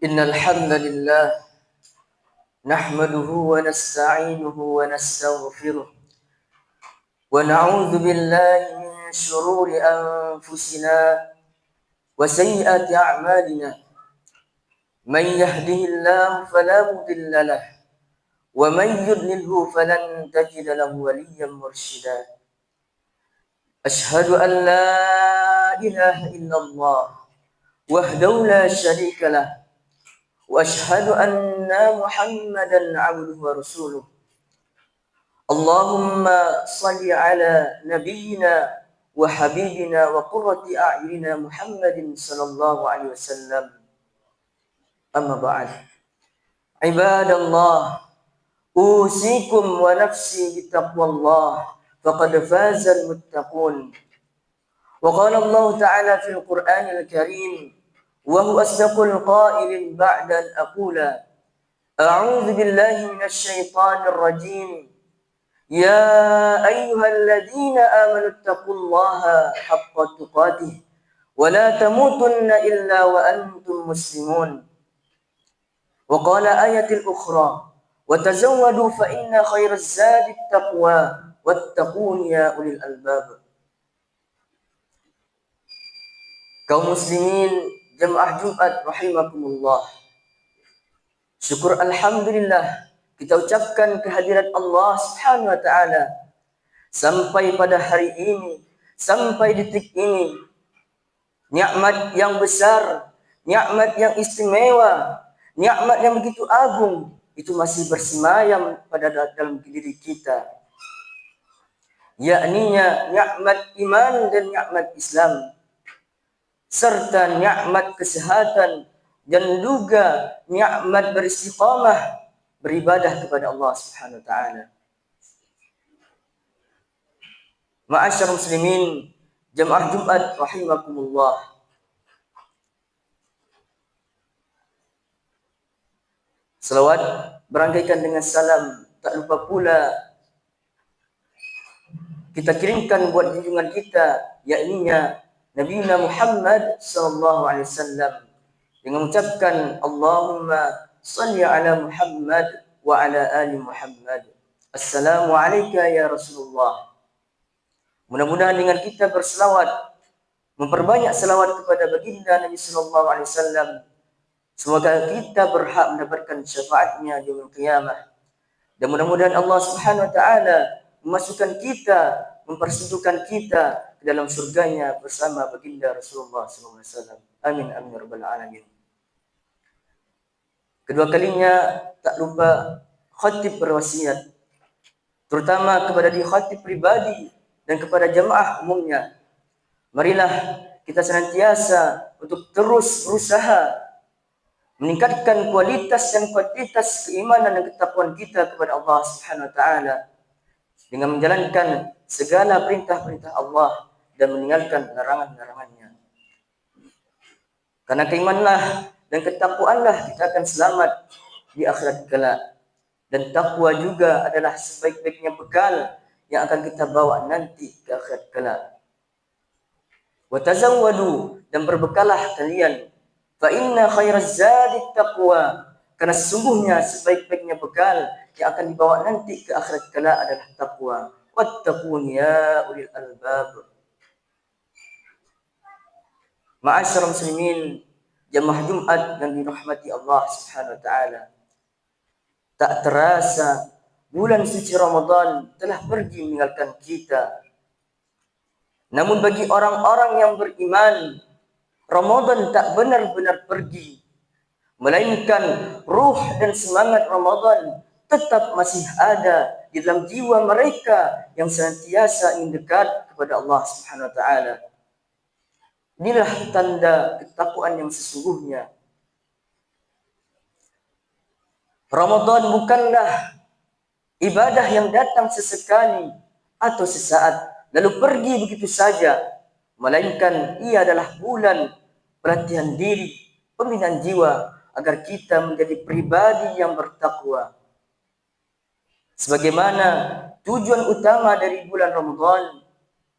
إن الحمد لله نحمده ونستعينه ونستغفره ونعوذ بالله من شرور أنفسنا وسيئات أعمالنا. من يهده الله فلا مضل له ومن يضلله فلن تجد له وليا مرشدا. أشهد أن لا إله إلا الله وحده لا شريك له وأشهد أن محمدا عبده ورسوله. اللهم صل على نبينا وحبيبنا وقرة أعيننا محمد صلى الله عليه وسلم. أما بعد، عباد الله، أوصيكم ونفسي بتقوى الله فقد فاز المتقون. وقال الله تعالى في القرآن الكريم وهو أصدق القائل بعد أن أقول أعوذ بالله من الشيطان الرجيم يا أيها الذين آمنوا اتقوا الله حق تقاته ولا تموتن إلا وأنتم مسلمون. وقال آية أخرى وتزودوا فإن خير الزاد التقوى واتقون يا أولي الألباب. Kaum muslimin jemaah Jumat rahimakumullah, syukur alhamdulillah kita ucapkan kehadirat Allah Subhanahu wa taala sampai pada hari ini, sampai detik ini. Nikmat yang besar, nikmat yang istimewa, nikmat yang begitu agung itu masih bersemayam pada dalam diri kita, yakninya nikmat iman dan nikmat Islam, serta nikmat kesehatan dan juga nikmat beristiqamah beribadah kepada Allah Subhanahu wa taala. Ma'asyar muslimin jemaah Jumat rahimakumullah, selawat berangkaikan dengan salam tak lupa pula kita kirimkan buat junjungan kita, yakninya Nabi Muhammad sallallahu alaihi wasallam, dengan mengucapkan Allahumma salli ala Muhammad wa ala ali Muhammad. Assalamu alayka ya Rasulullah. Mudah-mudahan dengan kita berselawat, memperbanyak selawat kepada baginda Nabi sallallahu alaihi wasallam, semoga kita berhak mendapatkan syafaatnya di yaumul qiyamah. Dan mudah-mudahan Allah Subhanahu wa taala memasukkan kita, mempersetujukan kita ke dalam surganya bersama baginda Rasulullah SAW. Amin amin ya rabbal alamin. Kedua kalinya tak lupa khatib berwasiat, terutama kepada diri khatib pribadi dan kepada jemaah umumnya. Marilah kita senantiasa untuk terus berusaha meningkatkan kualitas dan kuantitas keimanan dan ketakwaan kita kepada Allah Subhanahu wa taala dengan menjalankan segala perintah-perintah Allah dan meninggalkan larangan-larangannya. Karena keimananlah dan ketakwaanlah kita akan selamat di akhirat kelak. Dan takwa juga adalah sebaik-baiknya bekal yang akan kita bawa nanti ke akhirat kelak. Wa tazawwadu, dan berbekalah kalian. Fa inna khairaz zadi taqwa, karena sesungguhnya sebaik-baiknya bekal yang akan dibawa nanti ke akhirat kelak adalah takwa. Wattaqun ya ulil albab. Ma'asyar muslimin jemaah Jumat yang dirahmati Allah Subhanahu wa taala, tak terasa bulan suci Ramadan telah pergi meninggalkan kita. Namun bagi orang-orang yang beriman, Ramadan tak benar-benar pergi, melainkan ruh dan semangat Ramadan tetap masih ada di dalam jiwa mereka yang senantiasa ingin dekat kepada Allah Subhanahu wa taala. Inilah tanda ketakwaan yang sesungguhnya. Ramadan bukanlah ibadah yang datang sesekali atau sesaat lalu pergi begitu saja, melainkan ia adalah bulan pelatihan diri, pembinaan jiwa agar kita menjadi pribadi yang bertakwa. Sebagaimana tujuan utama dari bulan Ramadan,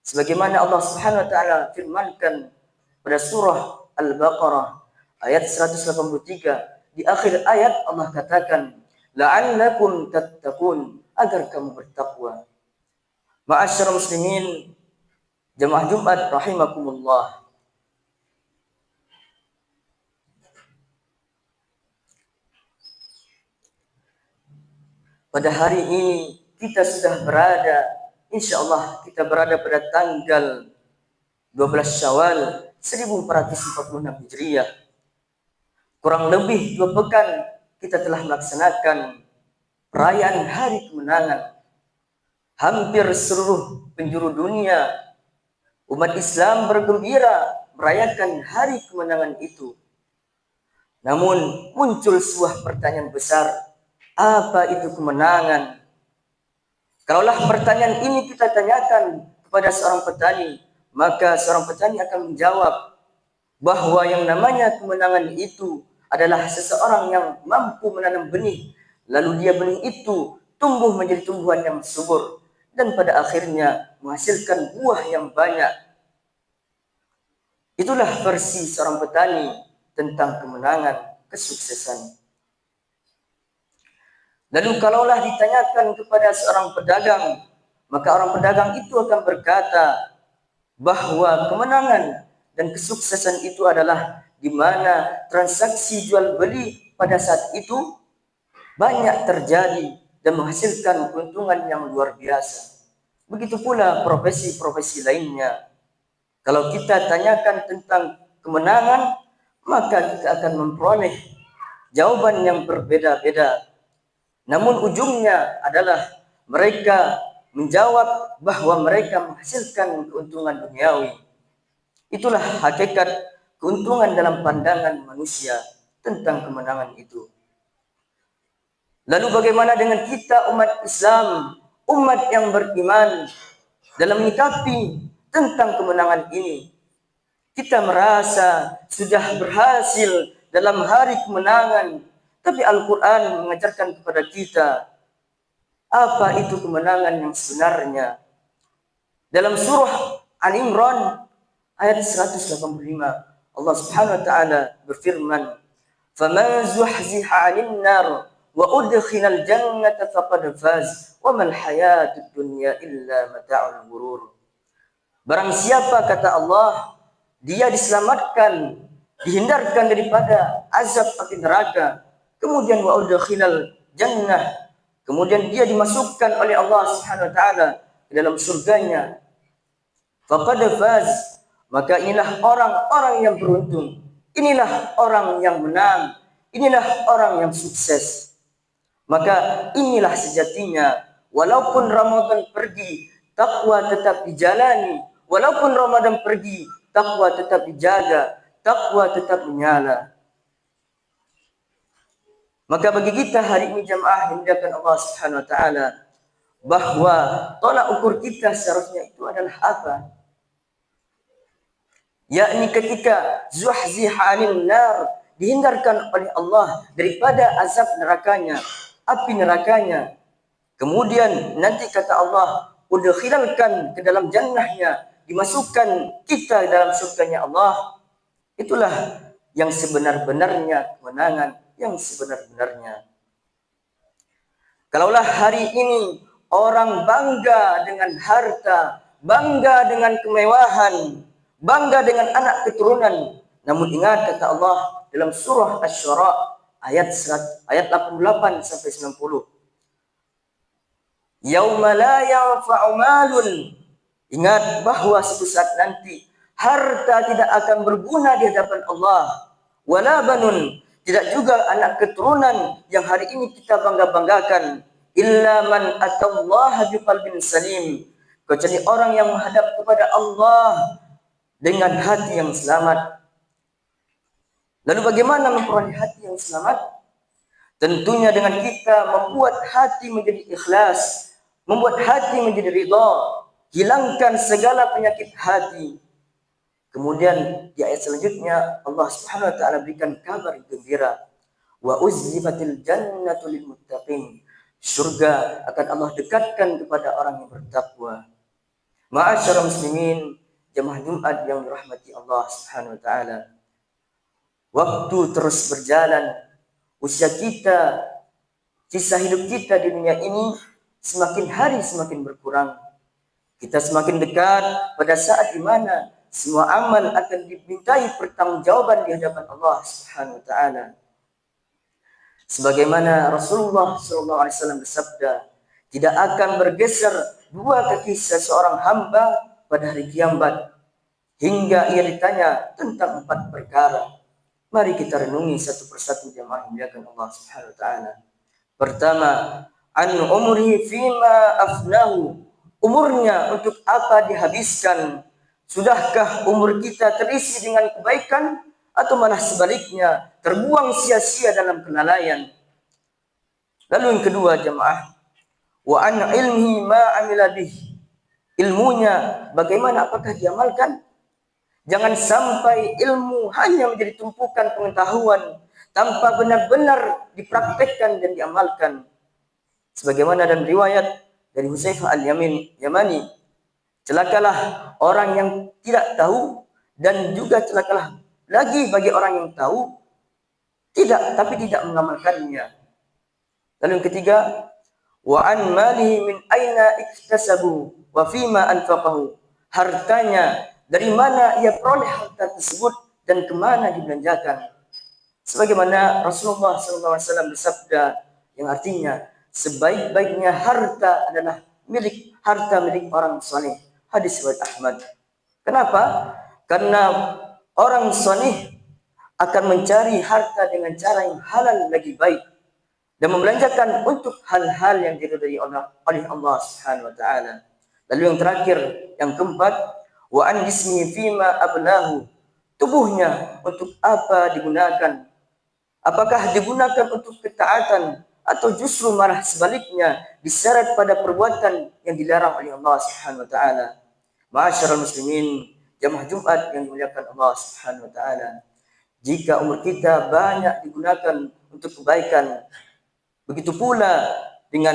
sebagaimana Allah Subhanahu wa taala firmankan pada surah Al-Baqarah ayat 183, di akhir ayat Allah katakan, la'allakum tattaqun, agar kamu bertakwa. Ma'asyiral muslimin, jemaah Jumat rahimakumullah. Pada hari ini kita sudah berada, insya Allah kita berada pada tanggal 12 Syawal 1446 Hijriah. Kurang lebih 2 pekan kita telah melaksanakan perayaan Hari Kemenangan. Hampir seluruh penjuru dunia, umat Islam bergembira merayakan Hari Kemenangan itu. Namun muncul sebuah pertanyaan besar, apa itu kemenangan? Kalaulah pertanyaan ini kita tanyakan kepada seorang petani, maka seorang petani akan menjawab bahwa yang namanya kemenangan itu adalah seseorang yang mampu menanam benih, lalu dia benih itu tumbuh menjadi tumbuhan yang subur dan pada akhirnya menghasilkan buah yang banyak. Itulah versi seorang petani tentang kemenangan, kesuksesan. Lalu kalaulah ditanyakan kepada seorang pedagang, maka orang pedagang itu akan berkata bahwa kemenangan dan kesuksesan itu adalah di mana transaksi jual beli pada saat itu banyak terjadi dan menghasilkan keuntungan yang luar biasa. Begitu pula profesi-profesi lainnya. Kalau kita tanyakan tentang kemenangan, maka kita akan memperoleh jawaban yang berbeda-beda. Namun ujungnya adalah mereka menjawab bahwa mereka menghasilkan keuntungan duniawi. Itulah hakikat keuntungan dalam pandangan manusia tentang kemenangan itu. Lalu bagaimana dengan kita umat Islam, umat yang beriman, dalam menyikapi tentang kemenangan ini? Kita merasa sudah berhasil dalam hari kemenangan, tapi Al-Quran mengajarkan kepada kita apa itu kemenangan yang sebenarnya. Dalam surah Al-Imran ayat 185, Allah Subhanahu wa taala berfirman, "Faman zuhziha 'anil nar wa udkhilal jannata faqad faz wa mal hayatud dunya illa mata'ul ghurur." Barang siapa, kata Allah, dia diselamatkan, dihindarkan daripada azab api neraka, kemudian wa udkhilal jannah, kemudian dia dimasukkan oleh Allah Subhanahu wa taala ke dalam surganya, faqad faz, maka inilah orang-orang yang beruntung, inilah orang yang menang, inilah orang yang sukses. Maka inilah sejatinya, walaupun Ramadan pergi, takwa tetap dijalani, walaupun Ramadan pergi, takwa tetap dijaga, takwa tetap menyala. Maka bagi kita hari ini jamaah yang dimuliakan Allah Subhanahu wa taala, bahwa tolak ukur kita seharusnya itu adalah apa? Yakni ketika zuhziha 'anil nar, dihindarkan oleh Allah daripada azab nerakanya, api nerakanya. Kemudian nanti kata Allah, udkhilalkan ke dalam jannahnya, dimasukkan kita dalam surganya Allah. Itulah yang sebenar-benarnya kemenangan, yang sebenar-benarnya. Kalaulah hari ini orang bangga dengan harta, bangga dengan kemewahan, bangga dengan anak keturunan, namun ingat kata Allah dalam surah Asy-Syura ayat 88 sampai 90. Yauma la yanfa'u malun, ingat bahwa suatu saat nanti harta tidak akan berguna di hadapan Allah, wala banun, tidak juga anak keturunan yang hari ini kita bangga-banggakan, illa man atallaha biqalbin salim, kecuali orang yang menghadap kepada Allah dengan hati yang selamat. Lalu bagaimana memperoleh hati yang selamat? Tentunya dengan kita membuat hati menjadi ikhlas, membuat hati menjadi ridha, hilangkan segala penyakit hati. Kemudian di ayat selanjutnya Allah Subhanahu wa taala berikan kabar gembira, wa uzlifatil jannatu lil muttaqin, surga akan Allah dekatkan kepada orang yang bertakwa. Ma'asyiral muslimin, jemaah Jumat yang dirahmati Allah Subhanahu wa taala. Waktu terus berjalan, usia kita, sisa hidup kita di dunia ini semakin hari semakin berkurang. Kita semakin dekat pada saat di mana semua amal akan dimintai pertanggungjawaban di hadapan Allah Subhanahu wa taala. Sebagaimana Rasulullah SAW bersabda, tidak akan bergeser dua kaki seseorang hamba pada hari kiamat hingga ia ditanya tentang 4 perkara. Mari kita renungi satu persatu jemaah yang dimuliakan Allah Subhanahu wa taala. Pertama, an umri fima afnahu. Umurnya untuk apa dihabiskan? Sudahkah umur kita terisi dengan kebaikan atau malah sebaliknya terbuang sia-sia dalam kelalaian? Lalu yang kedua jemaah, wa an ilmi ma amila bih. Ilmunya bagaimana, apakah diamalkan? Jangan sampai ilmu hanya menjadi tumpukan pengetahuan tanpa benar-benar dipraktekkan dan diamalkan. Sebagaimana dalam riwayat dari Hudzaifah al-Yamani, celakalah orang yang tidak tahu, dan juga celakalah lagi bagi orang yang tahu tapi tidak mengamalkannya. Lalu yang ketiga, wa an malihi min aina iktasabu wa fima anfaqahu. Hartanya dari mana ia peroleh harta tersebut dan kemana dibelanjakan. Sebagaimana Rasulullah SAW bersabda yang artinya, sebaik-baiknya harta adalah harta milik orang saleh. Hadis riwayat Ahmad. Kenapa? Karena orang saleh akan mencari harta dengan cara yang halal lagi baik dan membelanjakan untuk hal-hal yang diridhai oleh Allah Subhanahu wa taala. Lalu yang terakhir, yang keempat, wa an jismihi fima ablahu. Tubuhnya untuk apa digunakan? Apakah digunakan untuk ketaatan atau justru malah sebaliknya diseret pada perbuatan yang dilarang oleh Allah Subhanahu wa taala? Ma'asyiral muslimin, jamaah Jumat yang dimuliakan Allah Subhanahu wa taala. Jika umur kita banyak digunakan untuk kebaikan, begitu pula dengan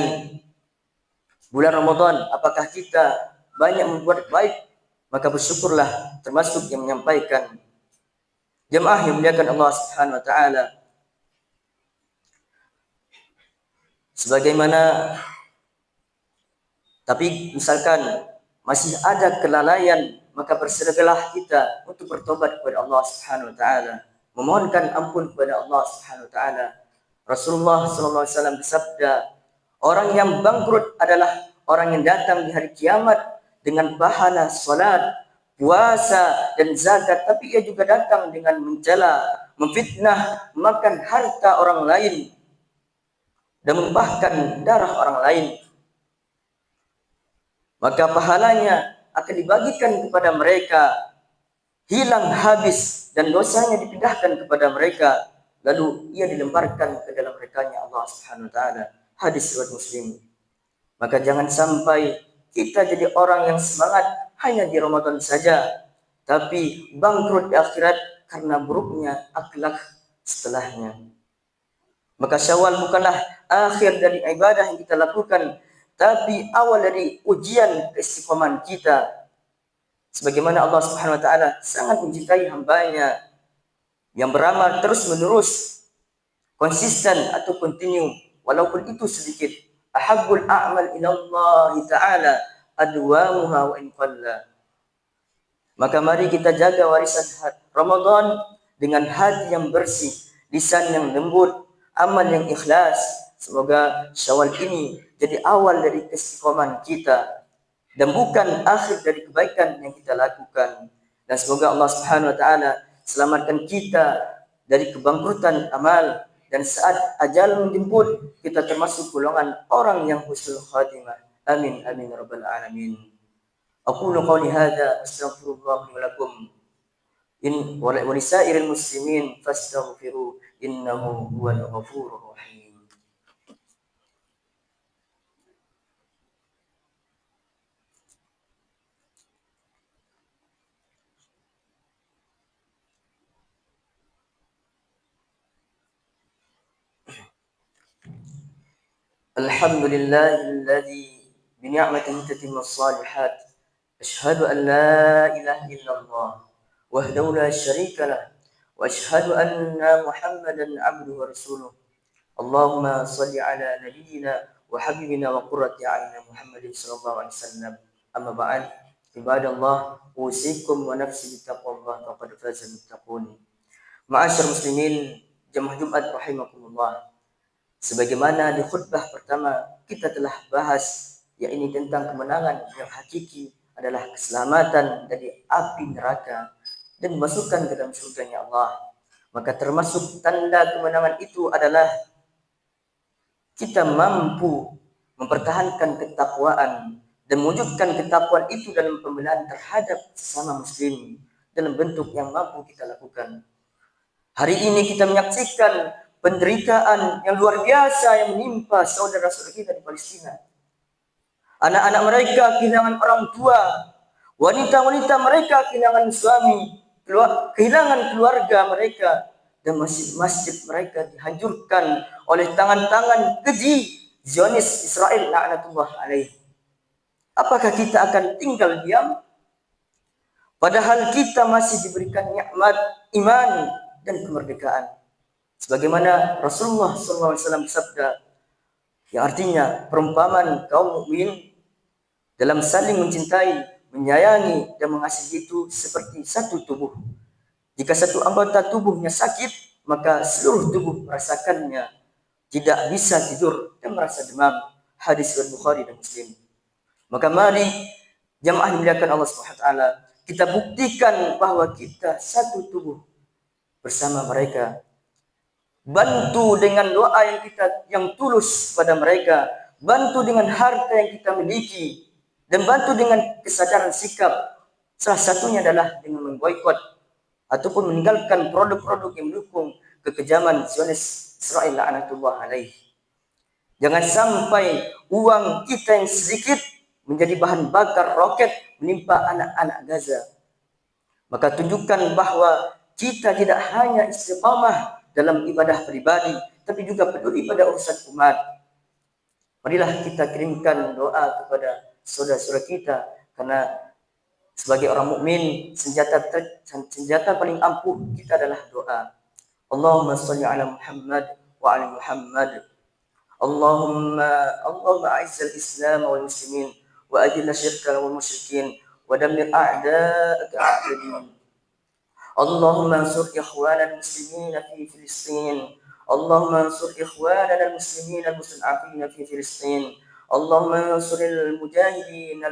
bulan Ramadan, apakah kita banyak membuat baik, maka bersyukurlah termasuk yang menyampaikan. Jemaah yang dimuliakan Allah Subhanahu wa taala, sebagaimana tapi misalkan masih ada kelalaian, maka bersedekahlah kita untuk bertobat kepada Allah Subhanahu wa taala, memohonkan ampun kepada Allah Subhanahu wa taala. Rasulullah SAW bersabda, orang yang bangkrut adalah orang yang datang di hari kiamat dengan pahala salat, puasa dan zakat, tapi ia juga datang dengan mencela, memfitnah, makan harta orang lain dan menumpahkan darah orang lain. Maka pahalanya akan dibagikan kepada mereka, hilang habis, dan dosanya dipindahkan kepada mereka, lalu ia dilemparkan ke dalam rekanya Allah Subhanahu wa taala. Hadis riwayat Muslim. Maka jangan sampai kita jadi orang yang semangat hanya di Ramadan saja, tapi bangkrut di akhirat karena buruknya akhlak setelahnya. Maka Syawal bukanlah akhir dari ibadah yang kita lakukan, tapi awal dari ujian keistiqomahan kita. Sebagaimana Allah Subhanahu wa taala sangat mencintai hambanya yang beramal terus-menerus, konsisten atau continue, walaupun itu sedikit. Ahabbul a'mal ila Allah taala adwamuha wa in qalla. Maka mari kita jaga warisan Ramadan dengan hati yang bersih, lisan yang lembut, amal yang ikhlas. Semoga Syawal ini jadi awal dari keistiqomahan kita dan bukan akhir dari kebaikan yang kita lakukan. Dan semoga Allah Subhanahu wa taala selamatkan kita dari kebangkrutan amal, dan saat ajal menjemput kita termasuk golongan orang yang husnul khatimah. Amin amin ya rabbal alamin. Aqulu qawli hadza astaghfirullah li wa lakum wa li sa'iril muslimin fastaghfiru innahu huwal ghafurur rahim. Alhamdulillahilladzi bi ni'matihi tatimmus shalihat. Asyhadu an la ilaha illallah wahdahu la syarika lah wa asyhadu anna Muhammadan abduhu wa rasuluh. Allahumma salli ala nabiyyina wa habibina wa qurrati a'yunina Muhammadin sallallahu alaihi wasallam. Amma ba'd. Ibadallah, usikum wa nafsi bittaqwallah faqad fazal muttaqun. Ma'asyar muslimin, jemaah Jumat rahimakumullah. Sebagaimana di khutbah pertama kita telah bahas, yakni tentang kemenangan yang hakiki adalah keselamatan dari api neraka dan dimasukkan ke dalam surganya Allah. Maka termasuk tanda kemenangan itu adalah kita mampu mempertahankan ketakwaan dan mewujudkan ketakwaan itu dalam pembelaan terhadap sesama muslim dalam bentuk yang mampu kita lakukan. Hari ini kita menyaksikan penderitaan yang luar biasa yang menimpa saudara-saudara kita di Palestina. Anak-anak mereka kehilangan orang tua, wanita-wanita mereka kehilangan suami, kehilangan keluarga mereka, dan masjid-masjid mereka dihancurkan oleh tangan-tangan keji Zionis Israel laknatullah alaih. Apakah kita akan tinggal diam? Padahal kita masih diberikan nikmat iman dan kemerdekaan. Sebagaimana Rasulullah SAW bersabda, yang artinya perumpamaan kaum mukmin dalam saling mencintai, menyayangi dan mengasihi itu seperti satu tubuh. Jika satu anggota tubuhnya sakit, maka seluruh tubuh merasakannya. Tidak bisa tidur dan merasa demam. Hadis riwayat Bukhari dan Muslim. Maka mari jamaah dimuliakan Allah Subhanahu wa taala, kita buktikan bahwa kita satu tubuh bersama mereka. Bantu dengan doa yang tulus pada mereka, bantu dengan harta yang kita miliki, dan bantu dengan kesadaran sikap. Salah satunya adalah dengan memboikot ataupun meninggalkan produk-produk yang mendukung kekejaman Zionis Israel laknatullah alaih. Jangan sampai uang kita yang sedikit menjadi bahan bakar roket menimpa anak-anak Gaza. Maka tunjukkan bahwa kita tidak hanya istiqamah dalam ibadah pribadi, tapi juga peduli pada urusan umat. Marilah kita kirimkan doa kepada saudara-saudara kita, karena sebagai orang mukmin senjata paling ampuh kita adalah doa. Allahumma shalli ala Muhammad wa ala Muhammad. Allahumma a'izzal Islam wal muslimin wa adilla syirka wal musyrikin wa dammir a'da'aka a'dad. Allahumma ansur ikhwana al-muslimin fi Filistin. Allahumma ansur ikhwana al-muslimin al-mustad'afin fi Filistin. Allahumma ansur al-mujahidin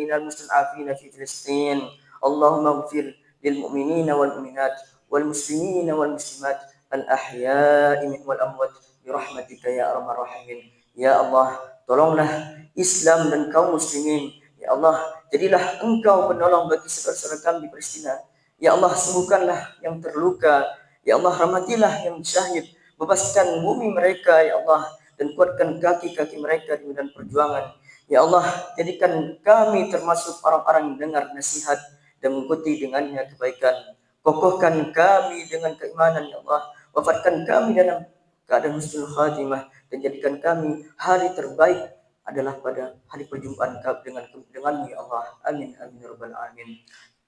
al-mustad'afin fi Filistin. Allahumma ighfir lil mu'minina wal mu'minat wal muslimina wal muslimat al-ahya'i minhum wal amwat bi rahmatika ya arhamar rahimin. Ya Allah, tolonglah Islam dan kaum muslimin. Ya Allah, jadilah Engkau penolong bagi saudara-saudara kami di Palestina. Ya Allah, sembuhkanlah yang terluka. Ya Allah, rahmatilah yang syahid. Bebaskan bumi mereka, ya Allah, dan kuatkan kaki-kaki mereka di medan perjuangan. Ya Allah, jadikan kami termasuk orang-orang yang dengar nasihat dan mengikuti dengannya kebaikan. Kokohkan kami dengan keimanan, ya Allah. Wafatkan kami dalam keadaan husnul khatimah, dan jadikan kami hari terbaik adalah pada hari perjumpaan denganmu ya Allah. Amin amin ya rabbal alamin.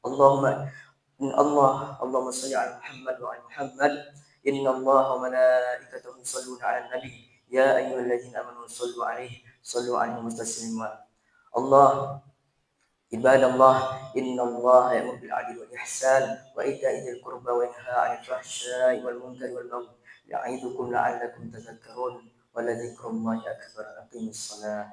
Allahumma shalli ala Muhammad wa ala Muhammad. Inna Allah wa malaikatahu yusholluna ala nabi ya ayyuhalladzina amanu shallu alaihi wa taslima. Allah ibadallah, inna Allah ya'muru bil 'adli wal ihsan wa ita'i dzil qurba wa yanha 'anil fahsya'i wal munkari wal baghi ya'idukum la'allakum tadhakkarun. Wa la dzikrullahi akbar. Aqimus shalah.